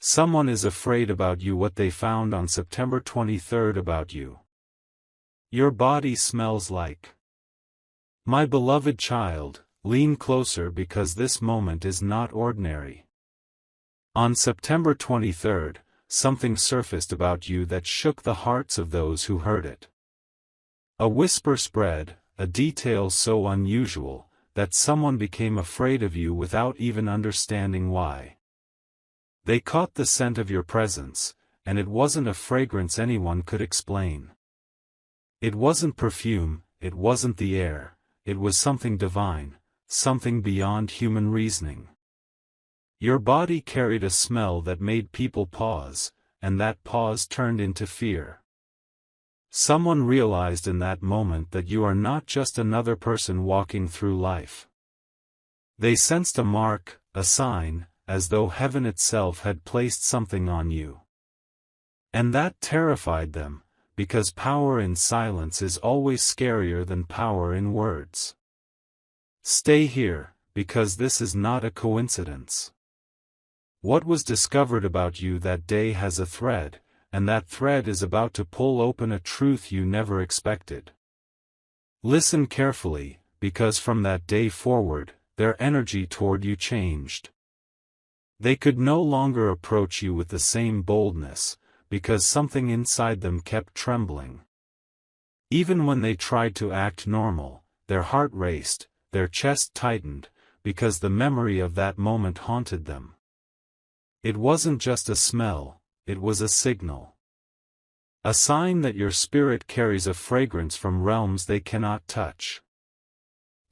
Someone is afraid about you. What they found on September 23rd about you. Your body smells like. My beloved child, lean closer because this moment is not ordinary. On September 23rd, something surfaced about you that shook the hearts of those who heard it. A whisper spread, a detail so unusual, that someone became afraid of you without even understanding why. They caught the scent of your presence, and it wasn't a fragrance anyone could explain. It wasn't perfume, it wasn't the air, it was something divine, something beyond human reasoning. Your body carried a smell that made people pause, and that pause turned into fear. Someone realized in that moment that you are not just another person walking through life. They sensed a mark, a sign, as though heaven itself had placed something on you. And that terrified them, because power in silence is always scarier than power in words. Stay here, because this is not a coincidence. What was discovered about you that day has a thread, and that thread is about to pull open a truth you never expected. Listen carefully, because from that day forward, their energy toward you changed. They could no longer approach you with the same boldness, because something inside them kept trembling. Even when they tried to act normal, their heart raced, their chest tightened, because the memory of that moment haunted them. It wasn't just a smell, it was a signal. A sign that your spirit carries a fragrance from realms they cannot touch.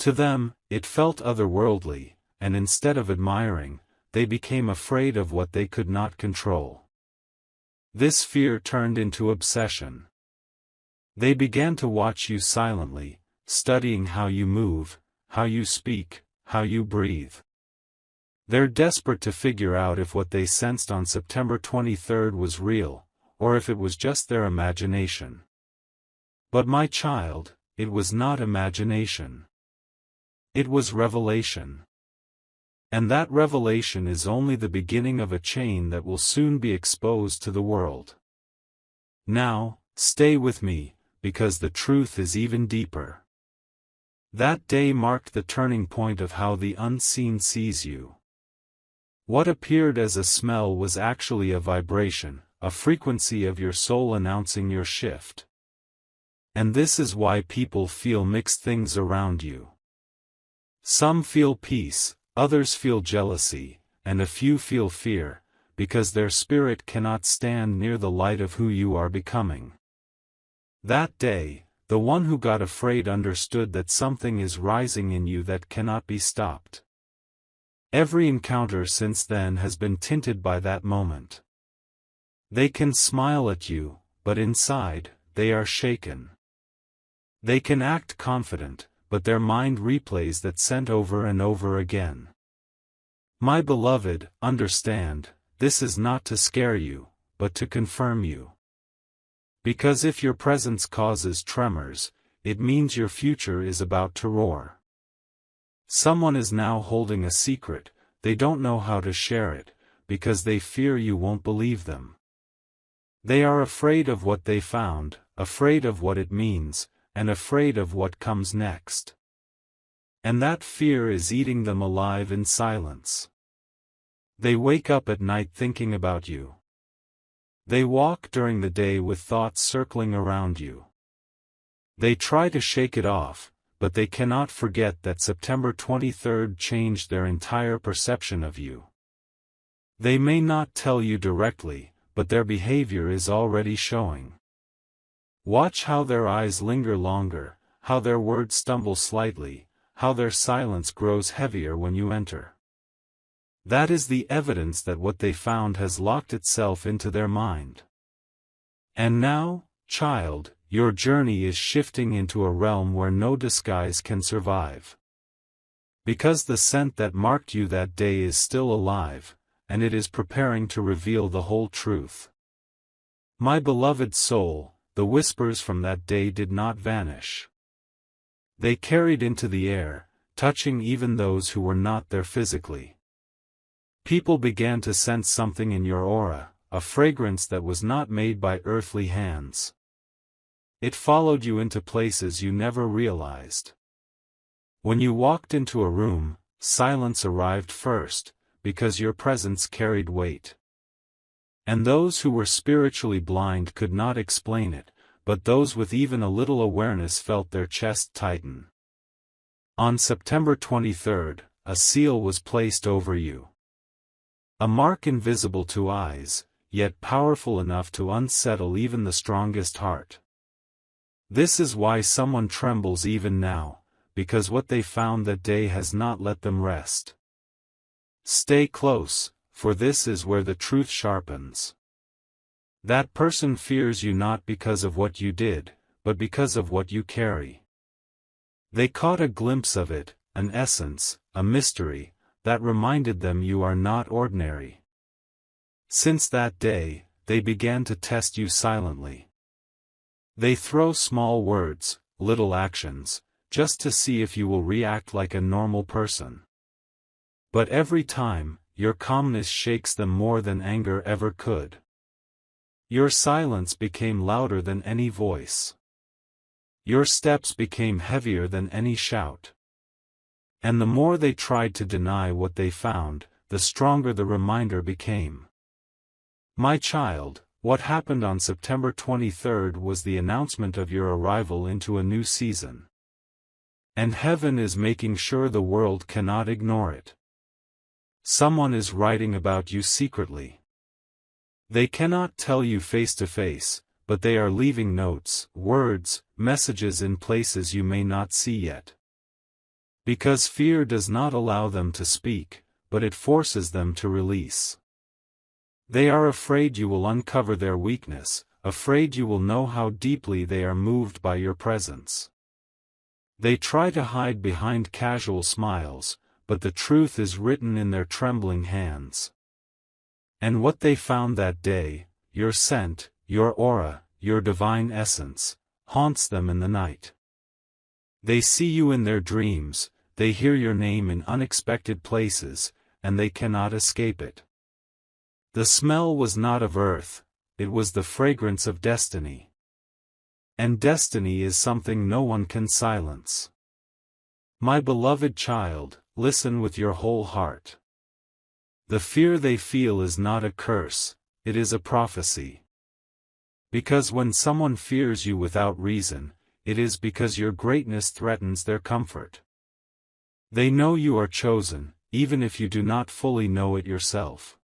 To them, it felt otherworldly, and instead of admiring, they became afraid of what they could not control. This fear turned into obsession. They began to watch you silently, studying how you move, how you speak, how you breathe. They're desperate to figure out if what they sensed on September 23rd was real, or if it was just their imagination. But my child, it was not imagination. It was revelation. And that revelation is only the beginning of a chain that will soon be exposed to the world. Now, stay with me, because the truth is even deeper. That day marked the turning point of how the unseen sees you. What appeared as a smell was actually a vibration, a frequency of your soul announcing your shift. And this is why people feel mixed things around you. Some feel peace, others feel jealousy, and a few feel fear, because their spirit cannot stand near the light of who you are becoming. That day, the one who got afraid understood that something is rising in you that cannot be stopped. Every encounter since then has been tinted by that moment. They can smile at you, but inside, they are shaken. They can act confident, but their mind replays that scent over and over again. My beloved, understand, this is not to scare you, but to confirm you. Because if your presence causes tremors, it means your future is about to roar. Someone is now holding a secret, they don't know how to share it, because they fear you won't believe them. They are afraid of what they found, afraid of what it means, and afraid of what comes next. And that fear is eating them alive in silence. They wake up at night thinking about you. They walk during the day with thoughts circling around you. They try to shake it off, but they cannot forget that September 23rd changed their entire perception of you. They may not tell you directly, but their behavior is already showing. Watch how their eyes linger longer, how their words stumble slightly, how their silence grows heavier when you enter. That is the evidence that what they found has locked itself into their mind. And now, child, your journey is shifting into a realm where no disguise can survive. Because the scent that marked you that day is still alive, and it is preparing to reveal the whole truth. My beloved soul, the whispers from that day did not vanish. They carried into the air, touching even those who were not there physically. People began to sense something in your aura, a fragrance that was not made by earthly hands. It followed you into places you never realized. When you walked into a room, silence arrived first, because your presence carried weight. And those who were spiritually blind could not explain it, but those with even a little awareness felt their chest tighten. On September 23rd, a seal was placed over you. A mark invisible to eyes, yet powerful enough to unsettle even the strongest heart. This is why someone trembles even now, because what they found that day has not let them rest. Stay close, for this is where the truth sharpens. That person fears you not because of what you did, but because of what you carry. They caught a glimpse of it, an essence, a mystery, that reminded them you are not ordinary. Since that day, they began to test you silently. They throw small words, little actions, just to see if you will react like a normal person. But every time, your calmness shakes them more than anger ever could. Your silence became louder than any voice. Your steps became heavier than any shout. And the more they tried to deny what they found, the stronger the reminder became. My child, what happened on September 23rd was the announcement of your arrival into a new season. And heaven is making sure the world cannot ignore it. Someone is writing about you secretly. They cannot tell you face to face, but they are leaving notes, words, messages in places you may not see yet. Because fear does not allow them to speak, but it forces them to release. They are afraid you will uncover their weakness, afraid you will know how deeply they are moved by your presence. They try to hide behind casual smiles, but the truth is written in their trembling hands. And what they found that day, your scent, your aura, your divine essence, haunts them in the night. They see you in their dreams, they hear your name in unexpected places, and they cannot escape it. The smell was not of earth, it was the fragrance of destiny. And destiny is something no one can silence. My beloved child, listen with your whole heart. The fear they feel is not a curse, it is a prophecy. Because when someone fears you without reason, it is because your greatness threatens their comfort. They know you are chosen, even if you do not fully know it yourself.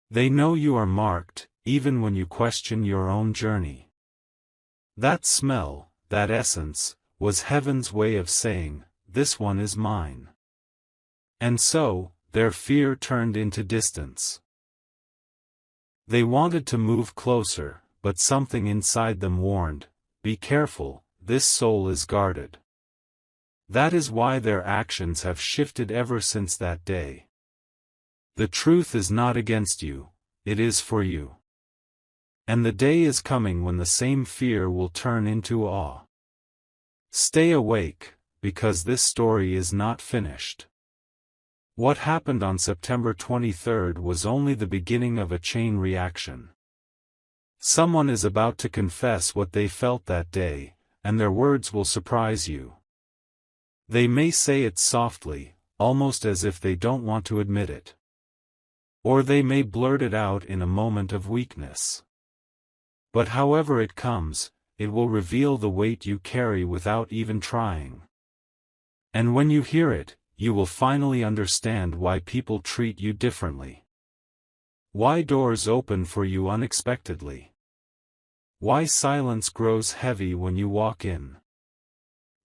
They know you are marked, even when you question your own journey. That smell, that essence, was heaven's way of saying, "This one is mine." And so, their fear turned into distance. They wanted to move closer, but something inside them warned, "Be careful, this soul is guarded." That is why their actions have shifted ever since that day. The truth is not against you, it is for you. And the day is coming when the same fear will turn into awe. Stay awake, because this story is not finished. What happened on September 23rd was only the beginning of a chain reaction. Someone is about to confess what they felt that day, and their words will surprise you. They may say it softly, almost as if they don't want to admit it. Or they may blurt it out in a moment of weakness. But however it comes, it will reveal the weight you carry without even trying. And when you hear it, you will finally understand why people treat you differently. Why doors open for you unexpectedly. Why silence grows heavy when you walk in.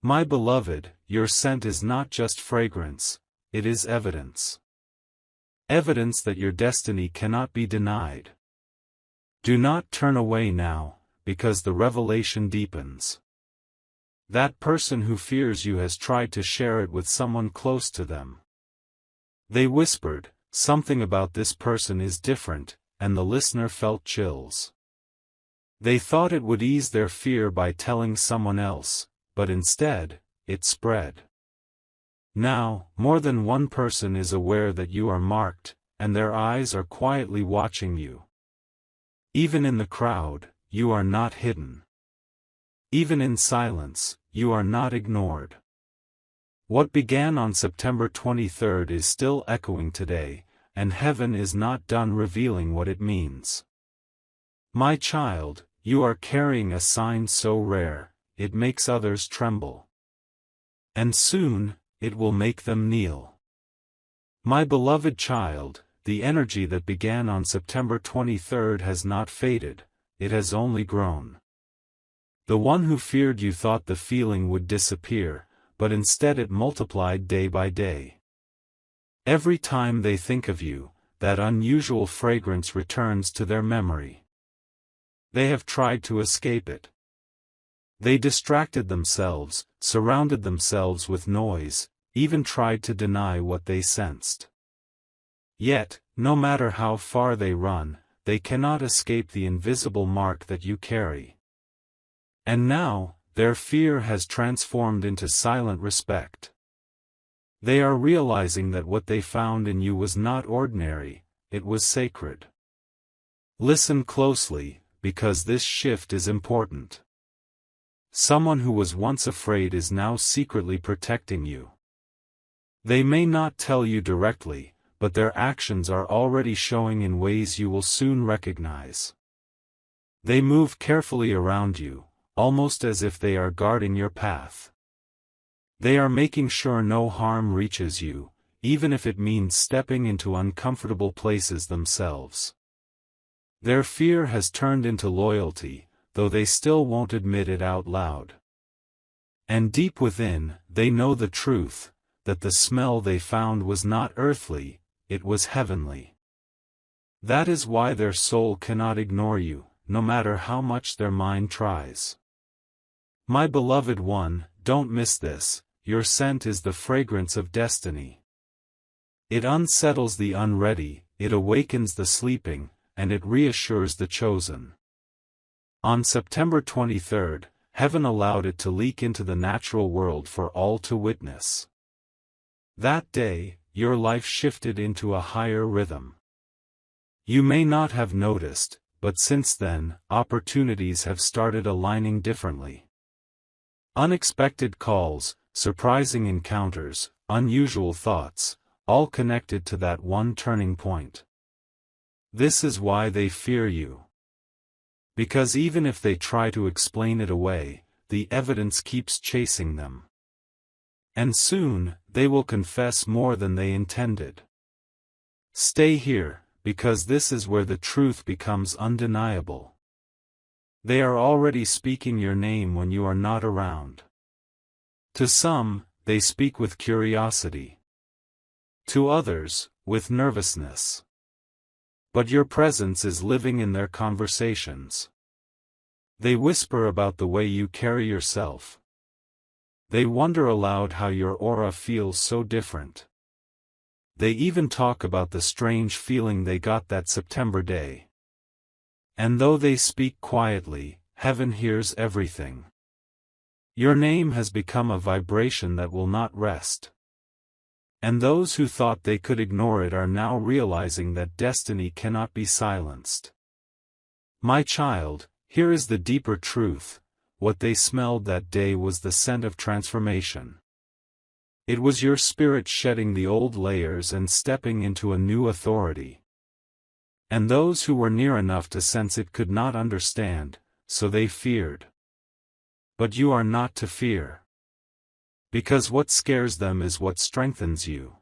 My beloved, your scent is not just fragrance, it is evidence. Evidence that your destiny cannot be denied. Do not turn away now, because the revelation deepens. That person who fears you has tried to share it with someone close to them. They whispered, "Something about this person is different," and the listener felt chills. They thought it would ease their fear by telling someone else, but instead, it spread. Now, more than one person is aware that you are marked, and their eyes are quietly watching you. Even in the crowd, you are not hidden. Even in silence, you are not ignored. What began on September 23rd is still echoing today, and heaven is not done revealing what it means. My child, you are carrying a sign so rare, it makes others tremble. And soon, it will make them kneel. My beloved child, the energy that began on September 23rd has not faded, it has only grown. The one who feared you thought the feeling would disappear, but instead it multiplied day by day. Every time they think of you, that unusual fragrance returns to their memory. They have tried to escape it. They distracted themselves, surrounded themselves with noise, even tried to deny what they sensed. Yet, no matter how far they run, they cannot escape the invisible mark that you carry. And now, their fear has transformed into silent respect. They are realizing that what they found in you was not ordinary, it was sacred. Listen closely, because this shift is important. Someone who was once afraid is now secretly protecting you. They may not tell you directly, but their actions are already showing in ways you will soon recognize. They move carefully around you, almost as if they are guarding your path. They are making sure no harm reaches you, even if it means stepping into uncomfortable places themselves. Their fear has turned into loyalty, though they still won't admit it out loud. And deep within, they know the truth, that the smell they found was not earthly, it was heavenly. That is why their soul cannot ignore you, no matter how much their mind tries. My beloved one, don't miss this, your scent is the fragrance of destiny. It unsettles the unready, it awakens the sleeping, and it reassures the chosen. On September 23rd, heaven allowed it to leak into the natural world for all to witness. That day, your life shifted into a higher rhythm. You may not have noticed, but since then, opportunities have started aligning differently. Unexpected calls, surprising encounters, unusual thoughts, all connected to that one turning point. This is why they fear you. Because even if they try to explain it away, the evidence keeps chasing them. And soon, they will confess more than they intended. Stay here, because this is where the truth becomes undeniable. They are already speaking your name when you are not around. To some, they speak with curiosity. To others, with nervousness. But your presence is living in their conversations. They whisper about the way you carry yourself. They wonder aloud how your aura feels so different. They even talk about the strange feeling they got that September day. And though they speak quietly, heaven hears everything. Your name has become a vibration that will not rest. And those who thought they could ignore it are now realizing that destiny cannot be silenced. My child, here is the deeper truth. What they smelled that day was the scent of transformation. It was your spirit shedding the old layers and stepping into a new authority. And those who were near enough to sense it could not understand, so they feared. But you are not to fear. Because what scares them is what strengthens you.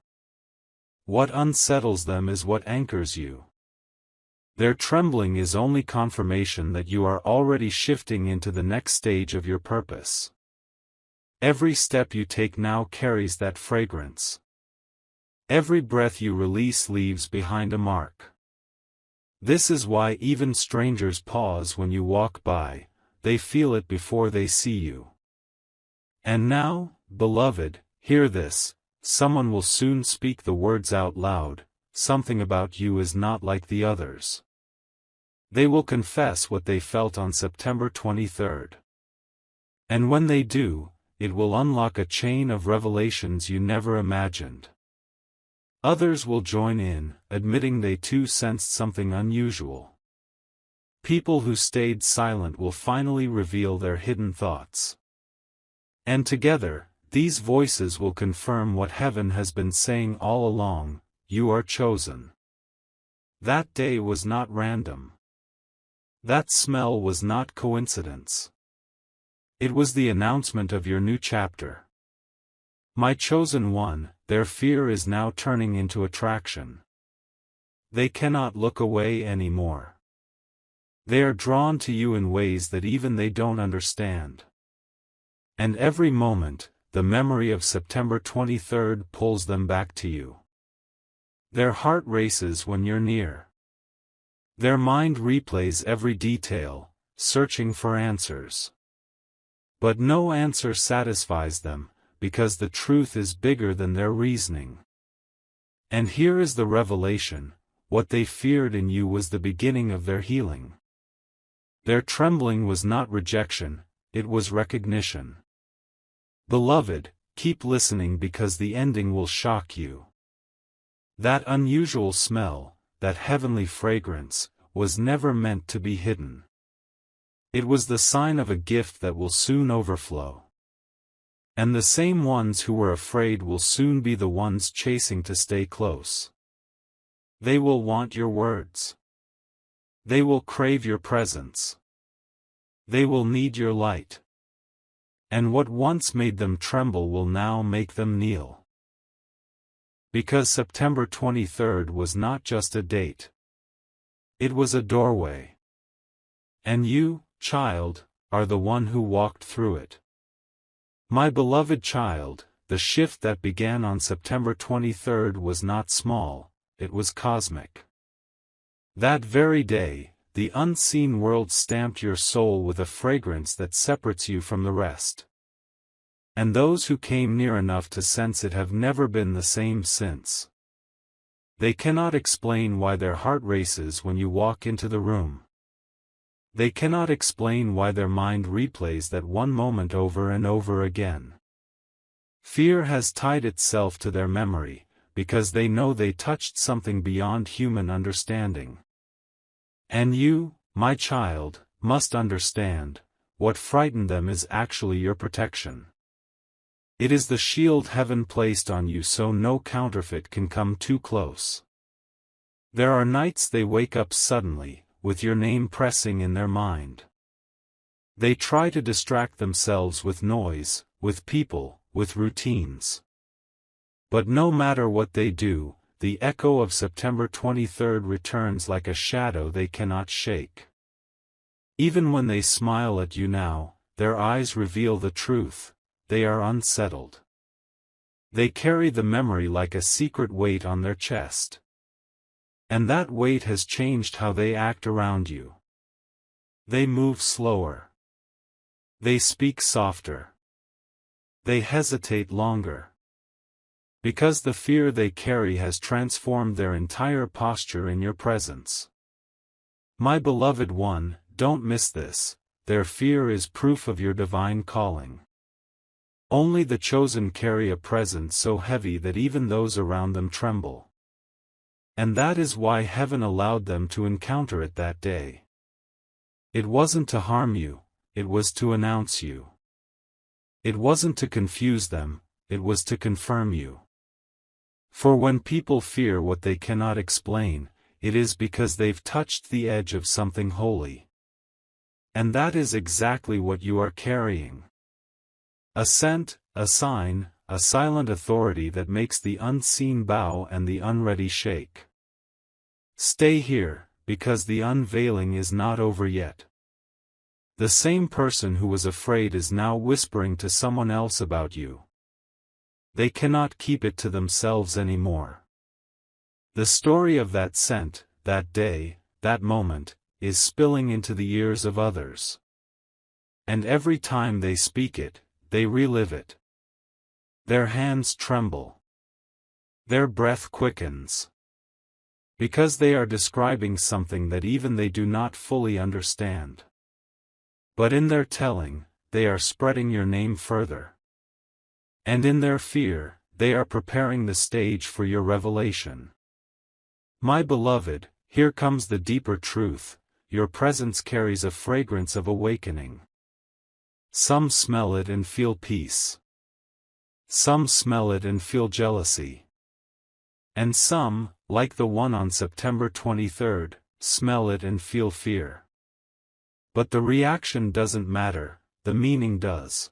What unsettles them is what anchors you. Their trembling is only confirmation that you are already shifting into the next stage of your purpose. Every step you take now carries that fragrance. Every breath you release leaves behind a mark. This is why even strangers pause when you walk by, they feel it before they see you. And now, beloved, hear this, someone will soon speak the words out loud, something about you is not like the others. They will confess what they felt on September 23rd. And when they do, it will unlock a chain of revelations you never imagined. Others will join in, admitting they too sensed something unusual. People who stayed silent will finally reveal their hidden thoughts. And together, these voices will confirm what heaven has been saying all along: you are chosen. That day was not random. That smell was not coincidence. It was the announcement of your new chapter. My chosen one, their fear is now turning into attraction. They cannot look away anymore. They are drawn to you in ways that even they don't understand. And every moment, the memory of September 23rd pulls them back to you. Their heart races when you're near. Their mind replays every detail, searching for answers. But no answer satisfies them, because the truth is bigger than their reasoning. And here is the revelation: what they feared in you was the beginning of their healing. Their trembling was not rejection, it was recognition. Beloved, keep listening, because the ending will shock you. That unusual smell, that heavenly fragrance, was never meant to be hidden. It was the sign of a gift that will soon overflow. And the same ones who were afraid will soon be the ones chasing to stay close. They will want your words. They will crave your presence. They will need your light. And what once made them tremble will now make them kneel. Because September 23rd was not just a date. It was a doorway. And you, child, are the one who walked through it. My beloved child, the shift that began on September 23rd was not small, it was cosmic. That very day, the unseen world stamped your soul with a fragrance that separates you from the rest. And those who came near enough to sense it have never been the same since. They cannot explain why their heart races when you walk into the room. They cannot explain why their mind replays that one moment over and over again. Fear has tied itself to their memory, because they know they touched something beyond human understanding. And you, my child, must understand: what frightened them is actually your protection. It is the shield heaven placed on you so no counterfeit can come too close. There are nights they wake up suddenly, with your name pressing in their mind. They try to distract themselves with noise, with people, with routines. But no matter what they do, the echo of September 23rd returns like a shadow they cannot shake. Even when they smile at you now, their eyes reveal the truth: they are unsettled. They carry the memory like a secret weight on their chest. And that weight has changed how they act around you. They move slower. They speak softer. They hesitate longer. Because the fear they carry has transformed their entire posture in your presence. My beloved one, don't miss this: their fear is proof of your divine calling. Only the chosen carry a presence so heavy that even those around them tremble. And that is why heaven allowed them to encounter it that day. It wasn't to harm you, it was to announce you. It wasn't to confuse them, it was to confirm you. For when people fear what they cannot explain, it is because they've touched the edge of something holy. And that is exactly what you are carrying. A scent, a sign, a silent authority that makes the unseen bow and the unready shake. Stay here, because the unveiling is not over yet. The same person who was afraid is now whispering to someone else about you. They cannot keep it to themselves anymore. The story of that scent, that day, that moment, is spilling into the ears of others. And every time they speak it, they relive it. Their hands tremble. Their breath quickens. Because they are describing something that even they do not fully understand. But in their telling, they are spreading your name further. And in their fear, they are preparing the stage for your revelation. My beloved, here comes the deeper truth: your presence carries a fragrance of awakening. Some smell it and feel peace. Some smell it and feel jealousy. And some, like the one on September 23rd, smell it and feel fear. But the reaction doesn't matter, the meaning does.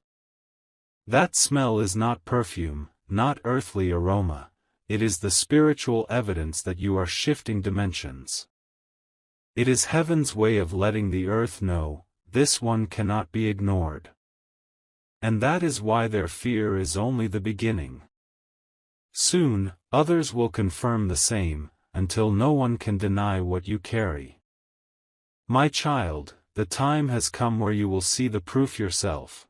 That smell is not perfume, not earthly aroma, it is the spiritual evidence that you are shifting dimensions. It is heaven's way of letting the earth know, this one cannot be ignored. And that is why their fear is only the beginning. Soon, others will confirm the same, until no one can deny what you carry. My child, the time has come where you will see the proof yourself.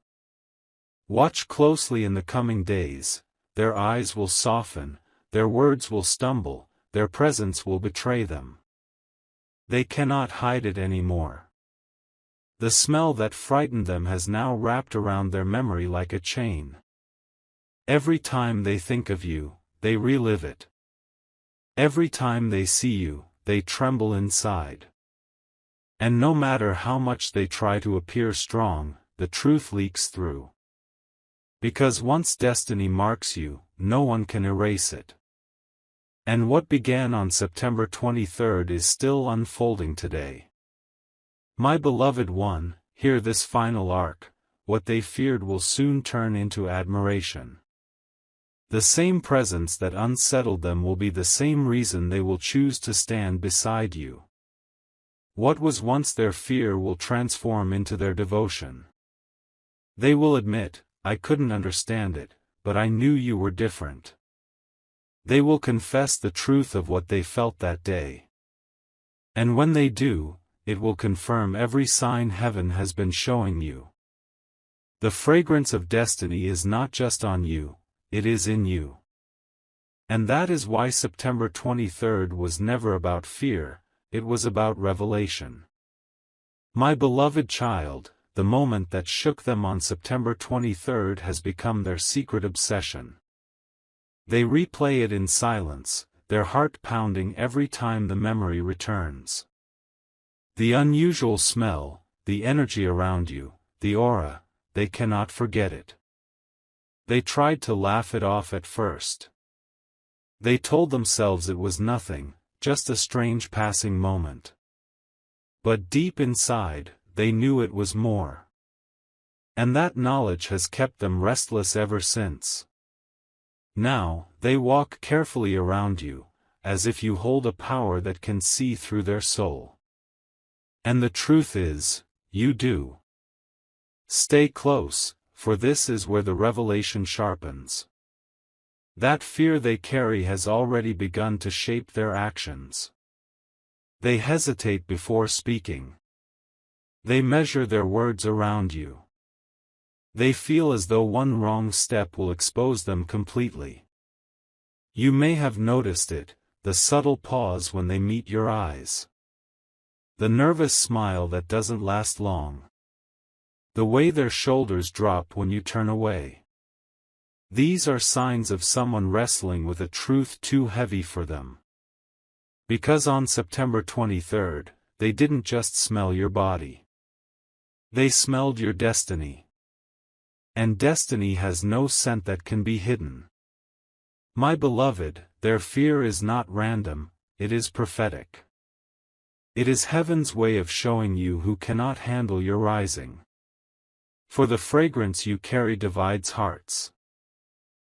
Watch closely in the coming days, their eyes will soften, their words will stumble, their presence will betray them. They cannot hide it anymore. The smell that frightened them has now wrapped around their memory like a chain. Every time they think of you, they relive it. Every time they see you, they tremble inside. And no matter how much they try to appear strong, the truth leaks through. Because once destiny marks you, no one can erase it. And what began on September 23rd is still unfolding today. My beloved one, hear this final arc: what they feared will soon turn into admiration. The same presence that unsettled them will be the same reason they will choose to stand beside you. What was once their fear will transform into their devotion. They will admit, I couldn't understand it, but I knew you were different. They will confess the truth of what they felt that day. And when they do, it will confirm every sign heaven has been showing you. The fragrance of destiny is not just on you, it is in you. And that is why September 23rd was never about fear, it was about revelation. My beloved child, the moment that shook them on September 23rd has become their secret obsession. They replay it in silence, their heart pounding every time the memory returns. The unusual smell, the energy around you, the aura, they cannot forget it. They tried to laugh it off at first. They told themselves it was nothing, just a strange passing moment. But deep inside, they knew it was more. And that knowledge has kept them restless ever since. Now, they walk carefully around you, as if you hold a power that can see through their soul. And the truth is, you do. Stay close, for this is where the revelation sharpens. That fear they carry has already begun to shape their actions. They hesitate before speaking. They measure their words around you. They feel as though one wrong step will expose them completely. You may have noticed it, the subtle pause when they meet your eyes. The nervous smile that doesn't last long. The way their shoulders drop when you turn away. These are signs of someone wrestling with a truth too heavy for them. Because on September 23rd, they didn't just smell your body. They smelled your destiny. And destiny has no scent that can be hidden. My beloved, their fear is not random, it is prophetic. It is heaven's way of showing you who cannot handle your rising. For the fragrance you carry divides hearts.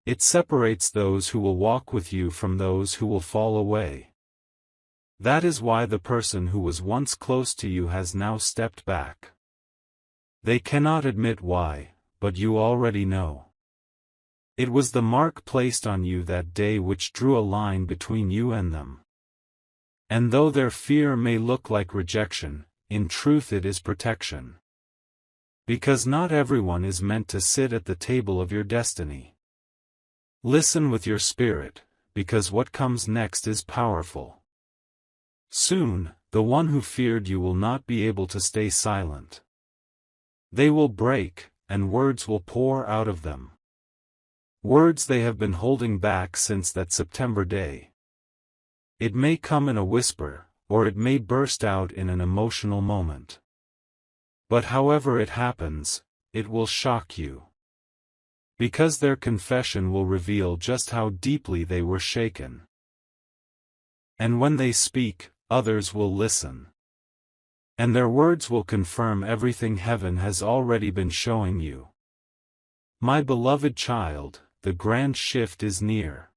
It separates those who will walk with you from those who will fall away. That is why the person who was once close to you has now stepped back. They cannot admit why, but you already know. It was the mark placed on you that day which drew a line between you and them. And though their fear may look like rejection, in truth it is protection. Because not everyone is meant to sit at the table of your destiny. Listen with your spirit, because what comes next is powerful. Soon, the one who feared you will not be able to stay silent. They will break, and words will pour out of them. Words they have been holding back since that September day. It may come in a whisper, or it may burst out in an emotional moment. But however it happens, it will shock you. Because their confession will reveal just how deeply they were shaken. And when they speak, others will listen. And their words will confirm everything heaven has already been showing you. My beloved child, the grand shift is near.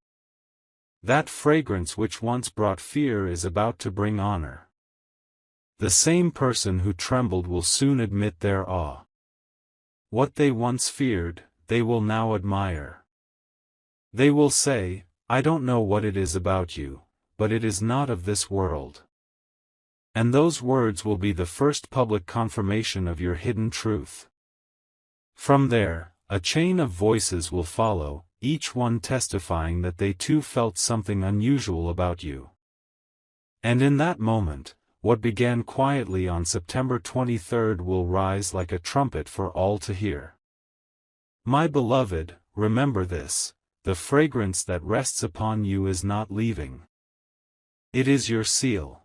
That fragrance which once brought fear is about to bring honor. The same person who trembled will soon admit their awe. What they once feared, they will now admire. They will say, I don't know what it is about you, but it is not of this world. And those words will be the first public confirmation of your hidden truth. From there, a chain of voices will follow, each one testifying that they too felt something unusual about you. And in that moment, what began quietly on September 23rd will rise like a trumpet for all to hear. My beloved, remember this, the fragrance that rests upon you is not leaving. It is your seal.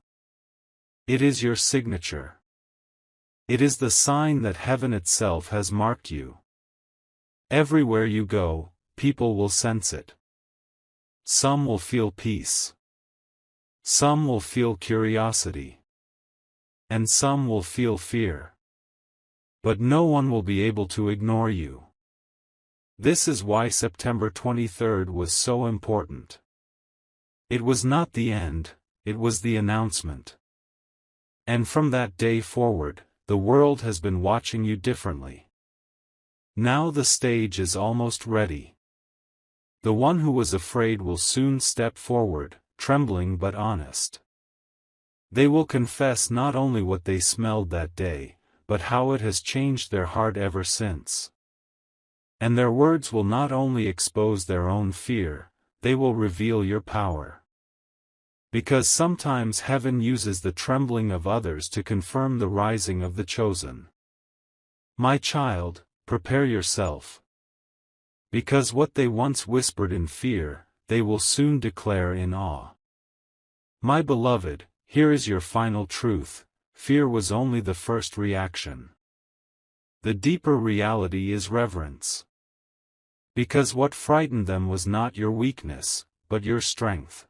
It is your signature. It is the sign that heaven itself has marked you. Everywhere you go, people will sense it. Some will feel peace. Some will feel curiosity. And some will feel fear. But no one will be able to ignore you. This is why September 23rd was so important. It was not the end, it was the announcement. And from that day forward, the world has been watching you differently. Now the stage is almost ready. The one who was afraid will soon step forward, trembling but honest. They will confess not only what they smelled that day, but how it has changed their heart ever since. And their words will not only expose their own fear, they will reveal your power. Because sometimes heaven uses the trembling of others to confirm the rising of the chosen. My child, prepare yourself. Because what they once whispered in fear, they will soon declare in awe. My beloved, here is your final truth, fear was only the first reaction. The deeper reality is reverence. Because what frightened them was not your weakness, but your strength.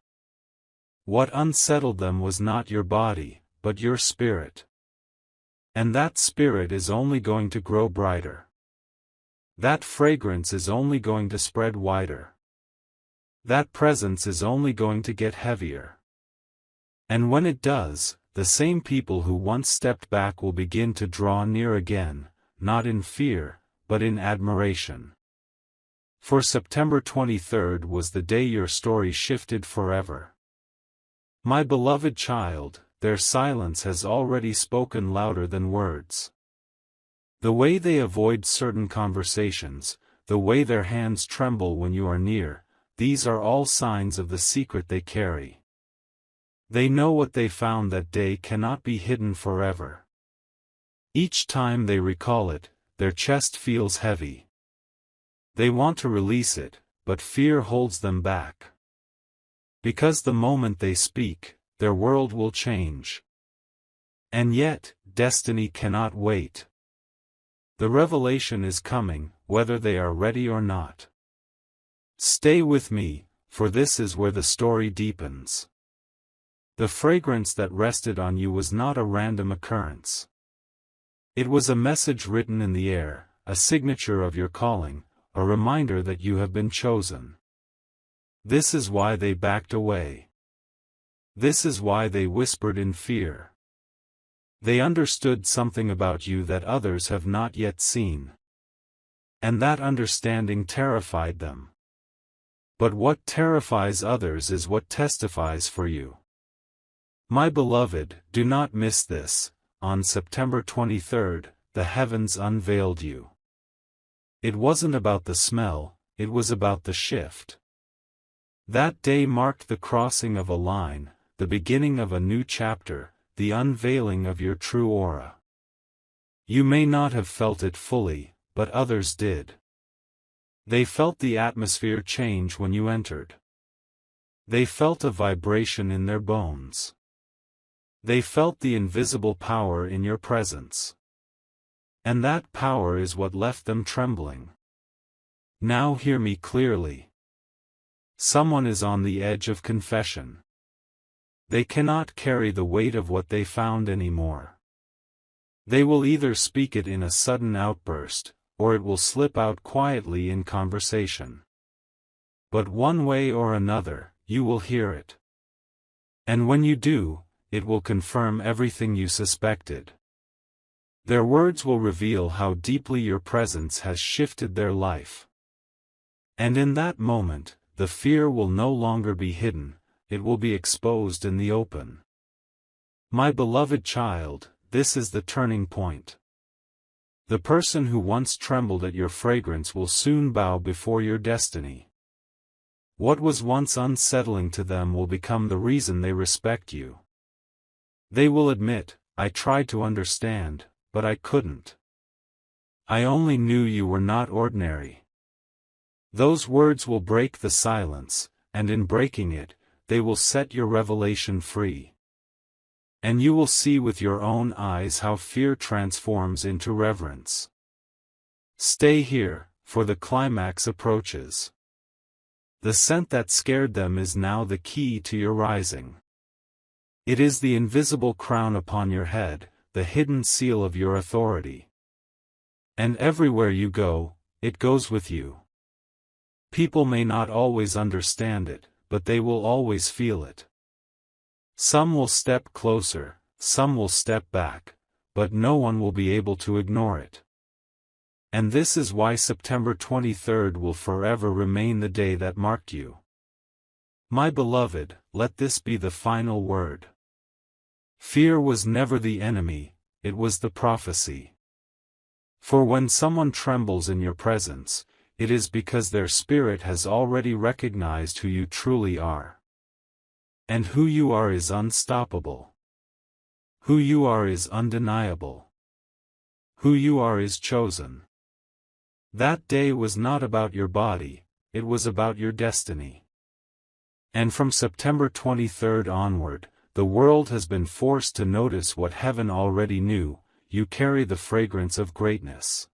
What unsettled them was not your body, but your spirit. And that spirit is only going to grow brighter. That fragrance is only going to spread wider. That presence is only going to get heavier. And when it does, the same people who once stepped back will begin to draw near again, not in fear, but in admiration. For September 23rd was the day your story shifted forever. My beloved child, their silence has already spoken louder than words. The way they avoid certain conversations, the way their hands tremble when you are near, these are all signs of the secret they carry. They know what they found that day cannot be hidden forever. Each time they recall it, their chest feels heavy. They want to release it, but fear holds them back. Because the moment they speak, their world will change. And yet, destiny cannot wait. The revelation is coming, whether they are ready or not. Stay with me, for this is where the story deepens. The fragrance that rested on you was not a random occurrence. It was a message written in the air, a signature of your calling, a reminder that you have been chosen. This is why they backed away. This is why they whispered in fear. They understood something about you that others have not yet seen. And that understanding terrified them. But what terrifies others is what testifies for you. My beloved, do not miss this. On September 23rd, the heavens unveiled you. It wasn't about the smell, it was about the shift. That day marked the crossing of a line, the beginning of a new chapter, the unveiling of your true aura. You may not have felt it fully, but others did. They felt the atmosphere change when you entered. They felt a vibration in their bones. They felt the invisible power in your presence. And that power is what left them trembling. Now hear me clearly. Someone is on the edge of confession. They cannot carry the weight of what they found anymore. They will either speak it in a sudden outburst, or it will slip out quietly in conversation. But one way or another, you will hear it. And when you do, it will confirm everything you suspected. Their words will reveal how deeply your presence has shifted their life. And in that moment, the fear will no longer be hidden, it will be exposed in the open. My beloved child, this is the turning point. The person who once trembled at your fragrance will soon bow before your destiny. What was once unsettling to them will become the reason they respect you. They will admit, I tried to understand, but I couldn't. I only knew you were not ordinary. Those words will break the silence, and in breaking it, they will set your revelation free. And you will see with your own eyes how fear transforms into reverence. Stay here, for the climax approaches. The scent that scared them is now the key to your rising. It is the invisible crown upon your head, the hidden seal of your authority. And everywhere you go, it goes with you. People may not always understand it, but they will always feel it. Some will step closer, some will step back, but no one will be able to ignore it. And this is why September 23rd will forever remain the day that marked you. My beloved, let this be the final word. Fear was never the enemy, it was the prophecy. For when someone trembles in your presence, it is because their spirit has already recognized who you truly are. And who you are is unstoppable. Who you are is undeniable. Who you are is chosen. That day was not about your body, it was about your destiny. And from September 23rd onward, the world has been forced to notice what heaven already knew, you carry the fragrance of greatness.